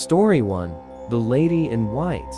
Story 1. The Lady in White.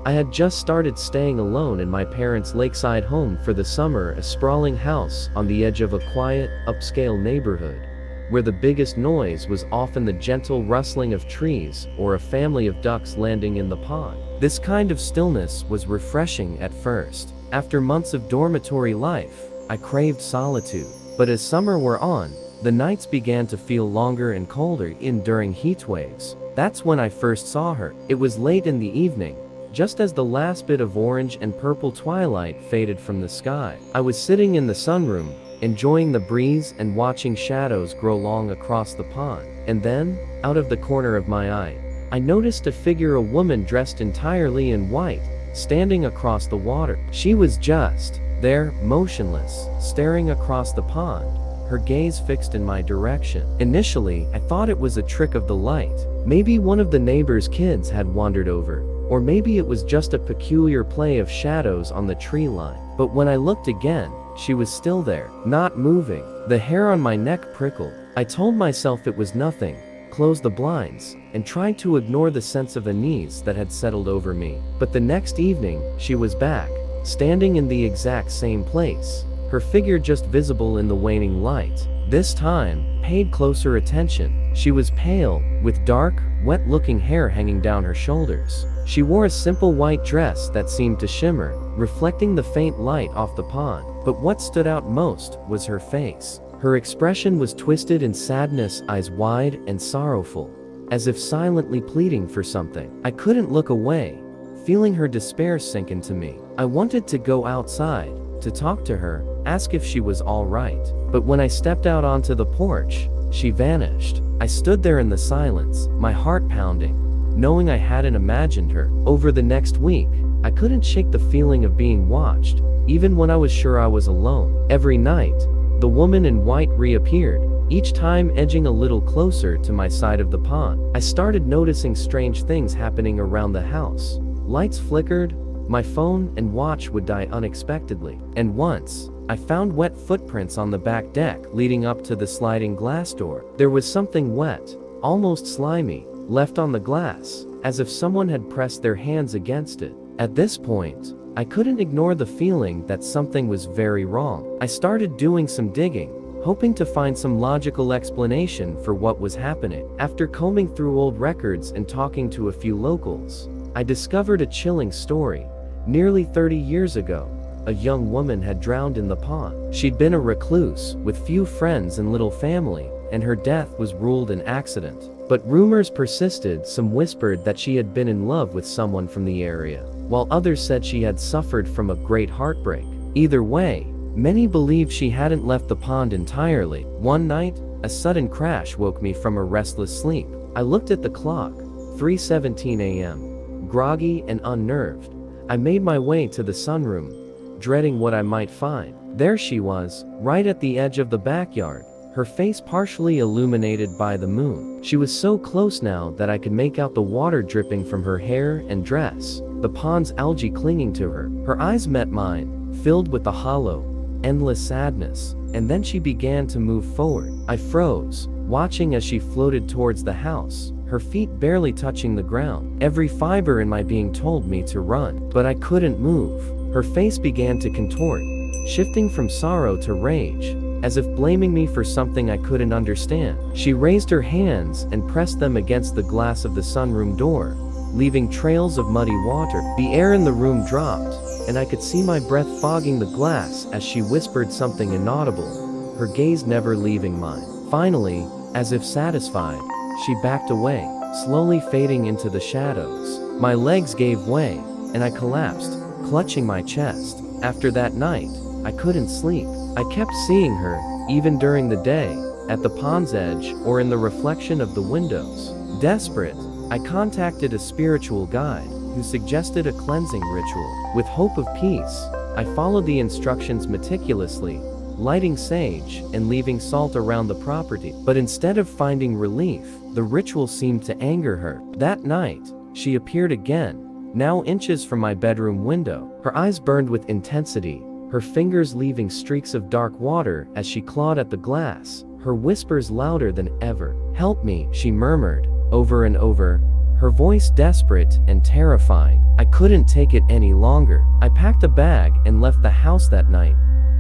I had just started staying alone in my parents' lakeside home for the summer, a sprawling house on the edge of a quiet, upscale neighborhood, where the biggest noise was often the gentle rustling of trees or a family of ducks landing in the pond. This kind of stillness was refreshing at first. After months of dormitory life, I craved solitude. But as summer wore on, the nights began to feel longer and colder during heat waves. That's when I first saw her. It was late in the evening, just as the last bit of orange and purple twilight faded from the sky. I was sitting in the sunroom, enjoying the breeze and watching shadows grow long across the pond. And then, out of the corner of my eye, I noticed a figure, a woman dressed entirely in white, standing across the water. She was just there, motionless, staring across the pond, her gaze fixed in my direction. Initially, I thought it was a trick of the light. Maybe one of the neighbor's kids had wandered over, or maybe it was just a peculiar play of shadows on the tree line. But when I looked again, she was still there, not moving. The hair on my neck prickled. I told myself it was nothing, closed the blinds, and tried to ignore the sense of unease that had settled over me. But the next evening, she was back, standing in the exact same place, her figure just visible in the waning light. This time, paid closer attention. She was pale, with dark, wet-looking hair hanging down her shoulders. She wore a simple white dress that seemed to shimmer, reflecting the faint light off the pond. But what stood out most was her face. Her expression was twisted in sadness, eyes wide and sorrowful, as if silently pleading for something. I couldn't look away, feeling her despair sink into me. I wanted to go outside, to talk to her, ask if she was all right. But when I stepped out onto the porch, she vanished. I stood there in the silence, my heart pounding, knowing I hadn't imagined her. Over the next week, I couldn't shake the feeling of being watched, even when I was sure I was alone. Every night, the woman in white reappeared, each time edging a little closer to my side of the pond. I started noticing strange things happening around the house. Lights flickered, my phone and watch would die unexpectedly. And once, I found wet footprints on the back deck leading up to the sliding glass door. There was something wet, almost slimy, left on the glass, as if someone had pressed their hands against it. At this point, I couldn't ignore the feeling that something was very wrong. I started doing some digging, hoping to find some logical explanation for what was happening. After combing through old records and talking to a few locals, I discovered a chilling story. Nearly 30 years ago, a young woman had drowned in the pond. She'd been a recluse, with few friends and little family, and her death was ruled an accident. But rumors persisted. Some whispered that she had been in love with someone from the area, while others said she had suffered from a great heartbreak. Either way, many believed she hadn't left the pond entirely. One night, a sudden crash woke me from a restless sleep. I looked at the clock, 3:17 a.m. Groggy and unnerved, I made my way to the sunroom, dreading what I might find. There she was, right at the edge of the backyard, her face partially illuminated by the moon. She was so close now that I could make out the water dripping from her hair and dress, the pond's algae clinging to her. Her eyes met mine, filled with a hollow, endless sadness, and then she began to move forward. I froze, watching as she floated towards the house, her feet barely touching the ground. Every fiber in my being told me to run, but I couldn't move. Her face began to contort, shifting from sorrow to rage, as if blaming me for something I couldn't understand. She raised her hands and pressed them against the glass of the sunroom door, leaving trails of muddy water. The air in the room dropped, and I could see my breath fogging the glass as she whispered something inaudible, her gaze never leaving mine. Finally, as if satisfied, she backed away, slowly fading into the shadows. My legs gave way, and I collapsed, clutching my chest. After that night, I couldn't sleep. I kept seeing her, even during the day, at the pond's edge or in the reflection of the windows. Desperate, I contacted a spiritual guide, who suggested a cleansing ritual. With hope of peace, I followed the instructions meticulously, lighting sage and leaving salt around the property. But instead of finding relief, the ritual seemed to anger her. That night, she appeared again, now inches from my bedroom window. Her eyes burned with intensity, her fingers leaving streaks of dark water as she clawed at the glass, her whispers louder than ever. "Help me," she murmured, over and over, her voice desperate and terrifying. I couldn't take it any longer. I packed a bag and left the house that night,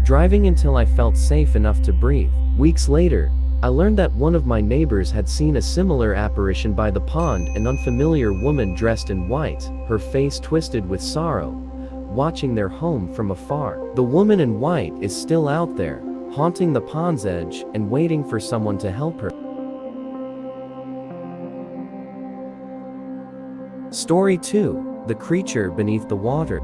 driving until I felt safe enough to breathe. Weeks later, I learned that one of my neighbors had seen a similar apparition by the pond, an unfamiliar woman dressed in white, her face twisted with sorrow, watching their home from afar. The woman in white is still out there, haunting the pond's edge and waiting for someone to help her. Story 2. The Creature Beneath the Water.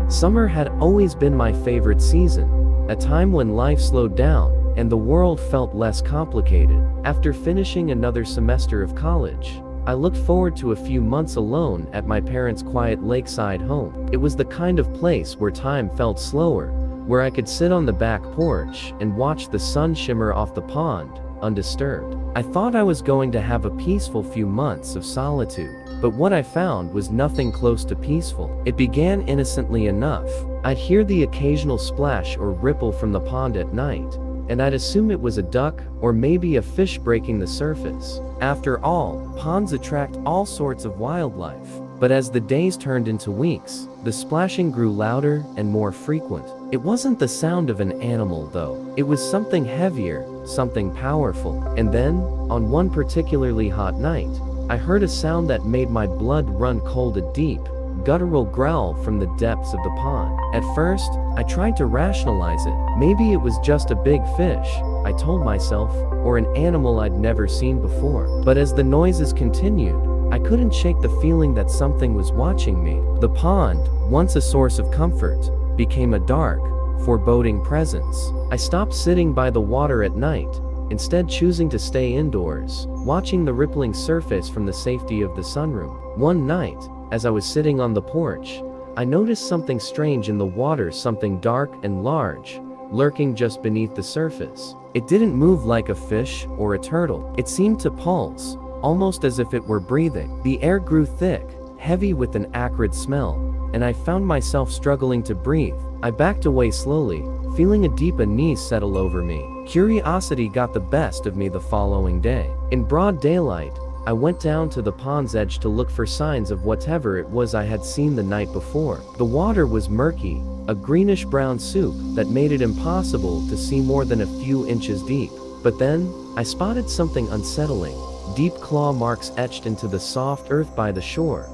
Summer had always been my favorite season, a time when life slowed down and the world felt less complicated. After finishing another semester of college, I looked forward to a few months alone at my parents' quiet lakeside home. It was the kind of place where time felt slower, where I could sit on the back porch and watch the sun shimmer off the pond, undisturbed. I thought I was going to have a peaceful few months of solitude, but what I found was nothing close to peaceful. It began innocently enough. I'd hear the occasional splash or ripple from the pond at night, and I'd assume it was a duck or maybe a fish breaking the surface. After all, ponds attract all sorts of wildlife. But as the days turned into weeks, the splashing grew louder and more frequent. It wasn't the sound of an animal though. It was something heavier, something powerful. And then, on one particularly hot night, I heard a sound that made my blood run cold, a deep, guttural growl from the depths of the pond. At first, I tried to rationalize it. Maybe it was just a big fish, I told myself, or an animal I'd never seen before. But as the noises continued, I couldn't shake the feeling that something was watching me. The pond, once a source of comfort, became a dark, foreboding presence. I stopped sitting by the water at night, instead choosing to stay indoors, watching the rippling surface from the safety of the sunroom. One night, as I was sitting on the porch, I noticed something strange in the water, something dark and large, lurking just beneath the surface. It didn't move like a fish or a turtle. It seemed to pulse, almost as if it were breathing. The air grew thick, heavy with an acrid smell, and I found myself struggling to breathe. I backed away slowly, feeling a deep unease settle over me. Curiosity got the best of me the following day. In broad daylight, I went down to the pond's edge to look for signs of whatever it was I had seen the night before. The water was murky, a greenish-brown soup that made it impossible to see more than a few inches deep. But then, I spotted something unsettling. Deep claw marks etched into the soft earth by the shore,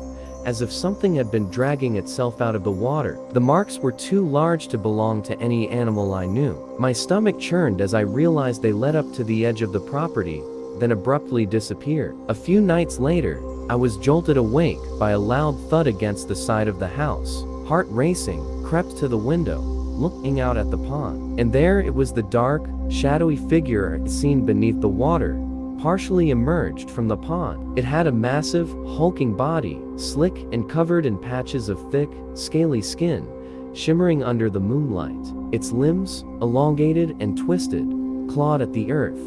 as if something had been dragging itself out of the water. The marks were too large to belong to any animal I knew. My stomach churned as I realized they led up to the edge of the property, then abruptly disappeared. A few nights later, I was jolted awake by a loud thud against the side of the house. Heart racing, crept to the window, looking out at the pond. And there it was, the dark, shadowy figure I'd seen beneath the water, partially emerged from the pond. It had a massive, hulking body, slick and covered in patches of thick, scaly skin, shimmering under the moonlight. Its limbs, elongated and twisted, clawed at the earth,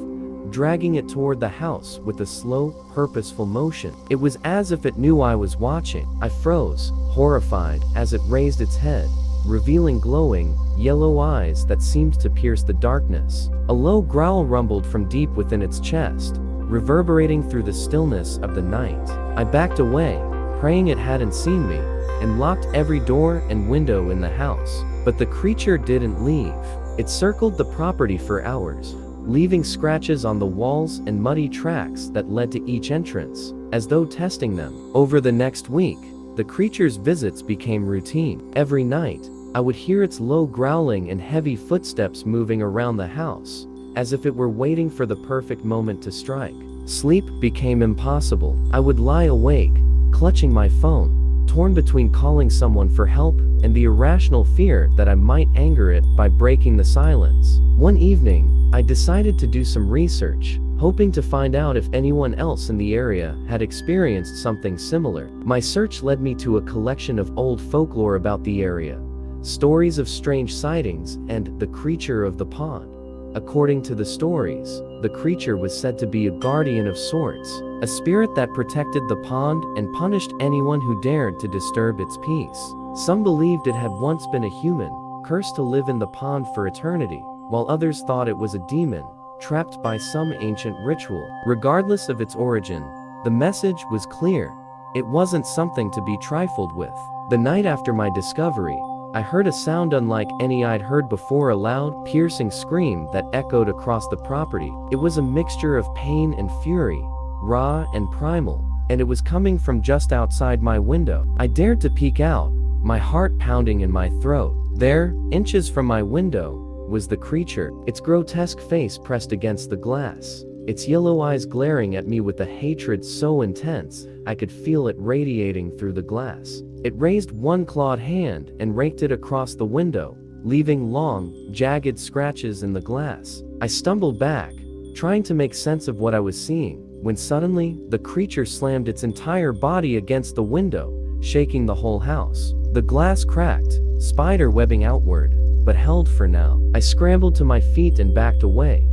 dragging it toward the house with a slow, purposeful motion. It was as if it knew I was watching. I froze, horrified, as it raised its head, revealing glowing, yellow eyes that seemed to pierce the darkness. A low growl rumbled from deep within its chest, reverberating through the stillness of the night. I backed away, praying it hadn't seen me, and locked every door and window in the house. But the creature didn't leave. It circled the property for hours, leaving scratches on the walls and muddy tracks that led to each entrance, as though testing them. Over the next week, the creature's visits became routine. Every night, I would hear its low growling and heavy footsteps moving around the house, as if it were waiting for the perfect moment to strike. Sleep became impossible. I would lie awake, clutching my phone, torn between calling someone for help and the irrational fear that I might anger it by breaking the silence. One evening, I decided to do some research, hoping to find out if anyone else in the area had experienced something similar. My search led me to a collection of old folklore about the area, stories of strange sightings, and the creature of the pond. According to the stories, the creature was said to be a guardian of sorts, a spirit that protected the pond and punished anyone who dared to disturb its peace. Some believed it had once been a human, cursed to live in the pond for eternity, while others thought it was a demon, trapped by some ancient ritual. Regardless of its origin, the message was clear. It wasn't something to be trifled with. The night after my discovery, I heard a sound unlike any I'd heard before, a loud, piercing scream that echoed across the property. It was a mixture of pain and fury, raw and primal, and it was coming from just outside my window. I dared to peek out, my heart pounding in my throat. There, inches from my window, was the creature, its grotesque face pressed against the glass, its yellow eyes glaring at me with a hatred so intense, I could feel it radiating through the glass. It raised one clawed hand and raked it across the window, leaving long, jagged scratches in the glass. I stumbled back, trying to make sense of what I was seeing, when suddenly, the creature slammed its entire body against the window, shaking the whole house. The glass cracked, spider webbing outward, but held for now. I scrambled to my feet and backed away,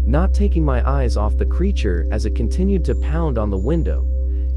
not taking my eyes off the creature as it continued to pound on the window,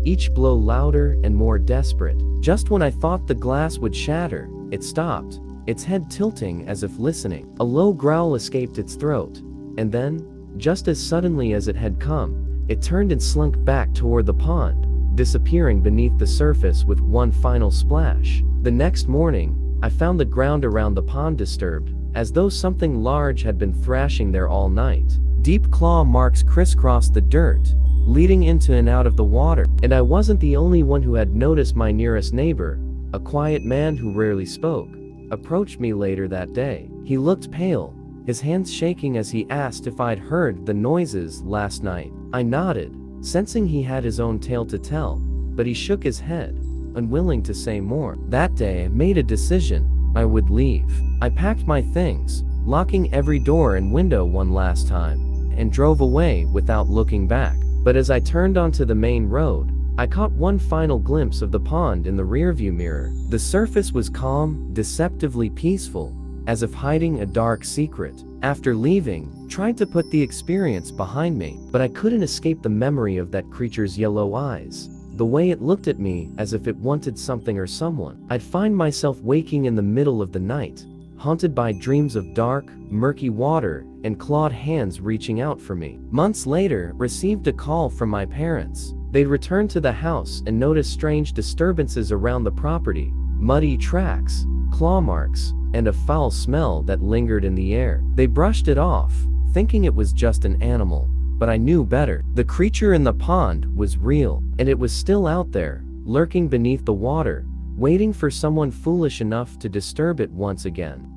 each blow louder and more desperate. Just when I thought the glass would shatter, it stopped, its head tilting as if listening. A low growl escaped its throat, and then, just as suddenly as it had come, it turned and slunk back toward the pond, disappearing beneath the surface with one final splash. The next morning, I found the ground around the pond disturbed, as though something large had been thrashing there all night. Deep claw marks crisscrossed the dirt, leading into and out of the water. And I wasn't the only one who had noticed. My nearest neighbor, a quiet man who rarely spoke, approached me later that day. He looked pale, his hands shaking as he asked if I'd heard the noises last night. I nodded, sensing he had his own tale to tell, but he shook his head, unwilling to say more. That day I made a decision. I would leave. I packed my things, locking every door and window one last time, and drove away without looking back. But as I turned onto the main road, I caught one final glimpse of the pond in the rearview mirror. The surface was calm, deceptively peaceful, as if hiding a dark secret. After leaving, tried to put the experience behind me, but I couldn't escape the memory of that creature's yellow eyes, the way it looked at me as if it wanted something or someone. I'd find myself waking in the middle of the night, haunted by dreams of dark, murky water and clawed hands reaching out for me. Months later, received a call from my parents. They'd returned to the house and noticed strange disturbances around the property, muddy tracks, claw marks, and a foul smell that lingered in the air. They brushed it off, thinking it was just an animal, but I knew better. The creature in the pond was real, and it was still out there, lurking beneath the water, waiting for someone foolish enough to disturb it once again.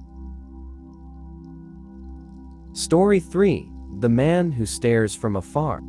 Story 3: The Man Who Stares from Afar.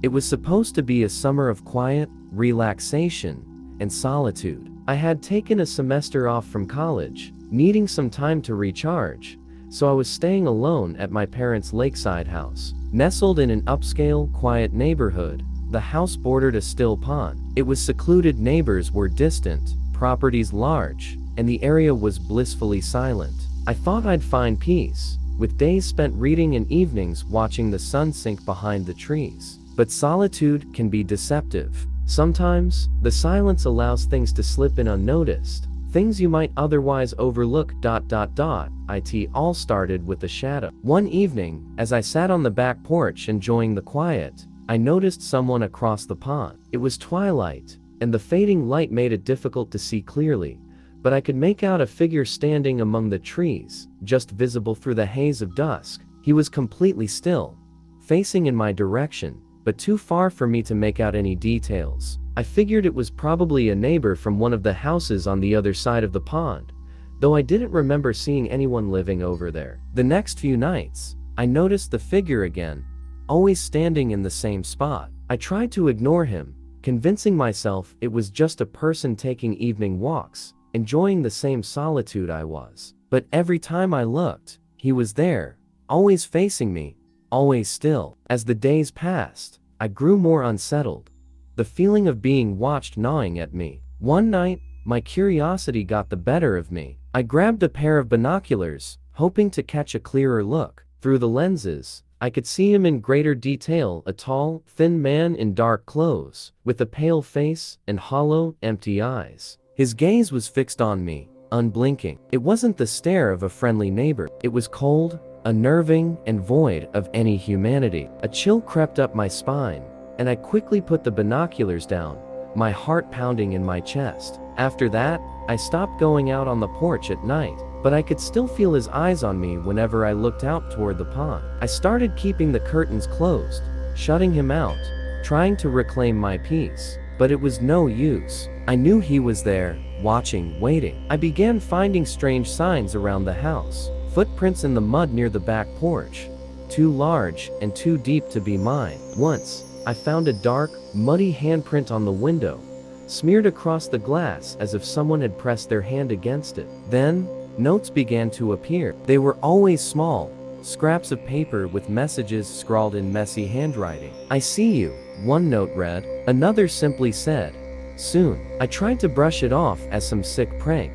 It was supposed to be a summer of quiet, relaxation, and solitude. I had taken a semester off from college, needing some time to recharge, so I was staying alone at my parents' lakeside house. Nestled in an upscale, quiet neighborhood, the house bordered a still pond. It was secluded, neighbors were distant, properties large, and the area was blissfully silent. I thought I'd find peace, with days spent reading and evenings watching the sun sink behind the trees. But solitude can be deceptive. Sometimes, the silence allows things to slip in unnoticed, things you might otherwise overlook. It all started with a shadow. One evening, as I sat on the back porch enjoying the quiet, I noticed someone across the pond. It was twilight, and the fading light made it difficult to see clearly, but I could make out a figure standing among the trees, just visible through the haze of dusk. He was completely still, facing in my direction, but too far for me to make out any details. I figured it was probably a neighbor from one of the houses on the other side of the pond, though I didn't remember seeing anyone living over there. The next few nights, I noticed the figure again, always standing in the same spot. I tried to ignore him, convincing myself it was just a person taking evening walks, enjoying the same solitude I was. But every time I looked, he was there, always facing me, always still. As the days passed, I grew more unsettled, the feeling of being watched gnawing at me. One night, my curiosity got the better of me. I grabbed a pair of binoculars, hoping to catch a clearer look. Through the lenses, I could see him in greater detail, a tall, thin man in dark clothes, with a pale face and hollow, empty eyes. His gaze was fixed on me, unblinking. It wasn't the stare of a friendly neighbor. It was cold, unnerving, and void of any humanity. A chill crept up my spine, and I quickly put the binoculars down, my heart pounding in my chest. After that, I stopped going out on the porch at night, but I could still feel his eyes on me whenever I looked out toward the pond. I started keeping the curtains closed, shutting him out, trying to reclaim my peace. But it was no use. I knew he was there, watching, waiting. I began finding strange signs around the house. Footprints in the mud near the back porch, too large and too deep to be mine. Once, I found a dark, muddy handprint on the window, smeared across the glass as if someone had pressed their hand against it. Then, notes began to appear. They were always small, scraps of paper with messages scrawled in messy handwriting. "I see you," one note read. Another simply said, "Soon." I tried to brush it off as some sick prank,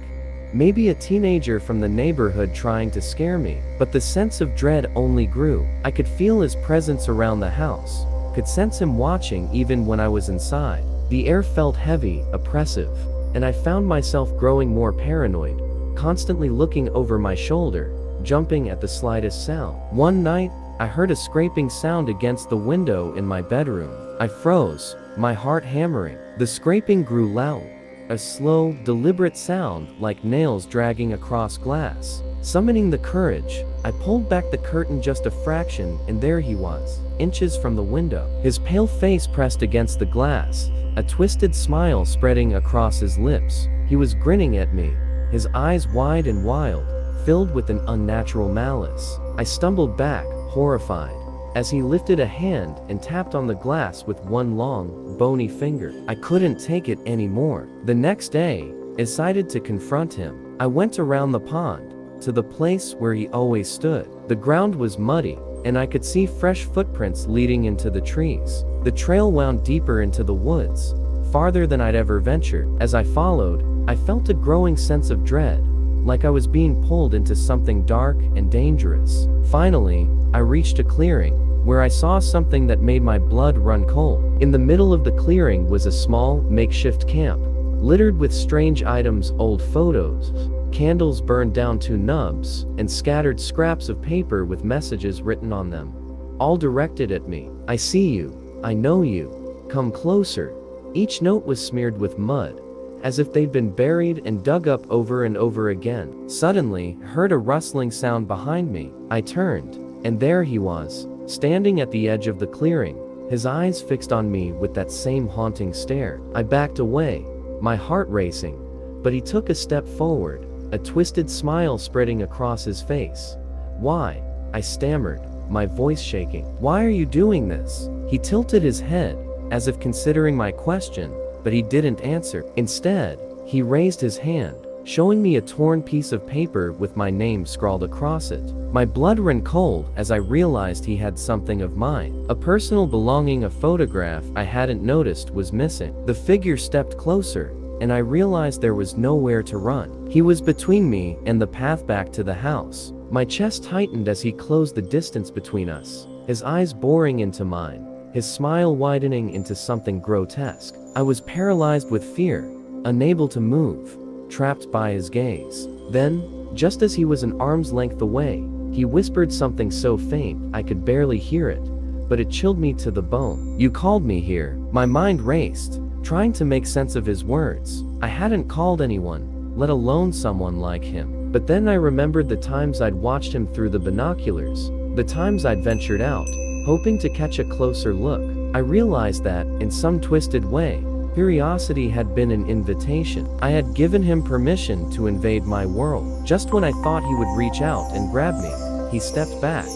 maybe a teenager from the neighborhood trying to scare me. But the sense of dread only grew. I could feel his presence around the house, could sense him watching even when I was inside. The air felt heavy, oppressive, and I found myself growing more paranoid, constantly looking over my shoulder, jumping at the slightest sound. One night, I heard a scraping sound against the window in my bedroom. I froze, my heart hammering. The scraping grew loud, a slow, deliberate sound like nails dragging across glass. Summoning the courage, I pulled back the curtain just a fraction, and there he was, inches from the window. His pale face pressed against the glass, a twisted smile spreading across his lips. He was grinning at me, his eyes wide and wild, filled with an unnatural malice. I stumbled back, horrified, as he lifted a hand and tapped on the glass with one long, bony finger. I couldn't take it anymore. The next day, I decided to confront him. I went around the pond, to the place where he always stood. The ground was muddy, and I could see fresh footprints leading into the trees. The trail wound deeper into the woods, farther than I'd ever ventured. As I followed, I felt a growing sense of dread, like I was being pulled into something dark and dangerous. Finally, I reached a clearing, where I saw something that made my blood run cold. In the middle of the clearing was a small, makeshift camp, littered with strange items, old photos, candles burned down to nubs, and scattered scraps of paper with messages written on them, all directed at me. "I see you. I know you. Come closer." Each note was smeared with mud, as if they'd been buried and dug up over and over again. Suddenly, I heard a rustling sound behind me. I turned, and there he was, standing at the edge of the clearing, his eyes fixed on me with that same haunting stare. I backed away, my heart racing, but he took a step forward, a twisted smile spreading across his face. "Why?" I stammered, my voice shaking. "Why are you doing this?" He tilted his head, as if considering my question, but he didn't answer. Instead, he raised his hand, showing me a torn piece of paper with my name scrawled across it. My blood ran cold as I realized he had something of mine. A personal belonging, a photograph I hadn't noticed was missing. The figure stepped closer, and I realized there was nowhere to run. He was between me and the path back to the house. My chest tightened as he closed the distance between us, his eyes boring into mine, his smile widening into something grotesque. I was paralyzed with fear, unable to move, trapped by his gaze. Then, just as he was an arm's length away, he whispered something so faint I could barely hear it, but it chilled me to the bone. "You called me here." My mind raced, trying to make sense of his words. I hadn't called anyone, let alone someone like him. But then I remembered the times I'd watched him through the binoculars, the times I'd ventured out, hoping to catch a closer look. I realized that, in some twisted way, curiosity had been an invitation. I had given him permission to invade my world. Just when I thought he would reach out and grab me, he stepped back,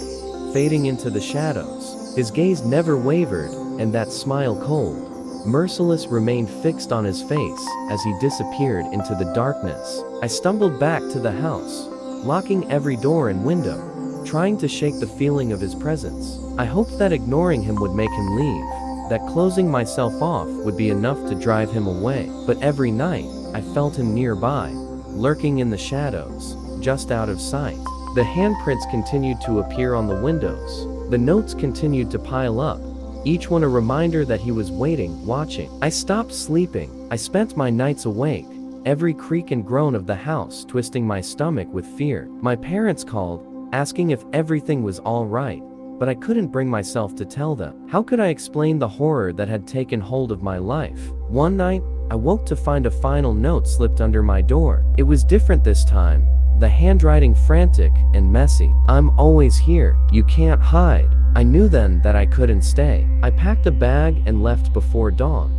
fading into the shadows. His gaze never wavered, and that smile, cold, merciless, remained fixed on his face as he disappeared into the darkness. I stumbled back to the house, locking every door and window, trying to shake the feeling of his presence. I hoped that ignoring him would make him leave, that closing myself off would be enough to drive him away. But every night, I felt him nearby, lurking in the shadows, just out of sight. The handprints continued to appear on the windows. The notes continued to pile up, each one a reminder that he was waiting, watching. I stopped sleeping. I spent my nights awake, every creak and groan of the house twisting my stomach with fear. My parents called, asking if everything was all right, but I couldn't bring myself to tell them. How could I explain the horror that had taken hold of my life? One night, I woke to find a final note slipped under my door. It was different this time, the handwriting frantic and messy. "I'm always here. You can't hide." I knew then that I couldn't stay. I packed a bag and left before dawn,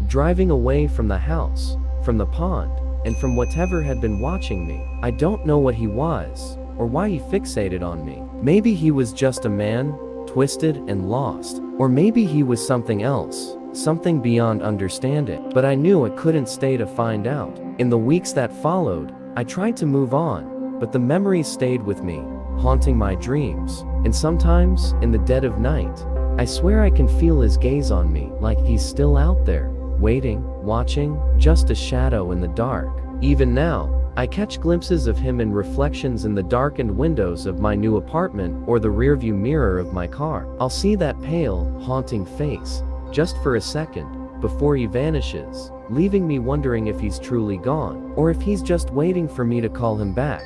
driving away from the house, from the pond, and from whatever had been watching me. I don't know what he was, or why he fixated on me. Maybe he was just a man, twisted and lost. Or maybe he was something else, something beyond understanding. But I knew I couldn't stay to find out. In the weeks that followed, I tried to move on, but the memories stayed with me, haunting my dreams. And sometimes, in the dead of night, I swear I can feel his gaze on me, like he's still out there, waiting, watching, just a shadow in the dark. Even now, I catch glimpses of him in reflections in the darkened windows of my new apartment or the rearview mirror of my car. I'll see that pale, haunting face, just for a second, before he vanishes, leaving me wondering if he's truly gone, or if he's just waiting for me to call him back.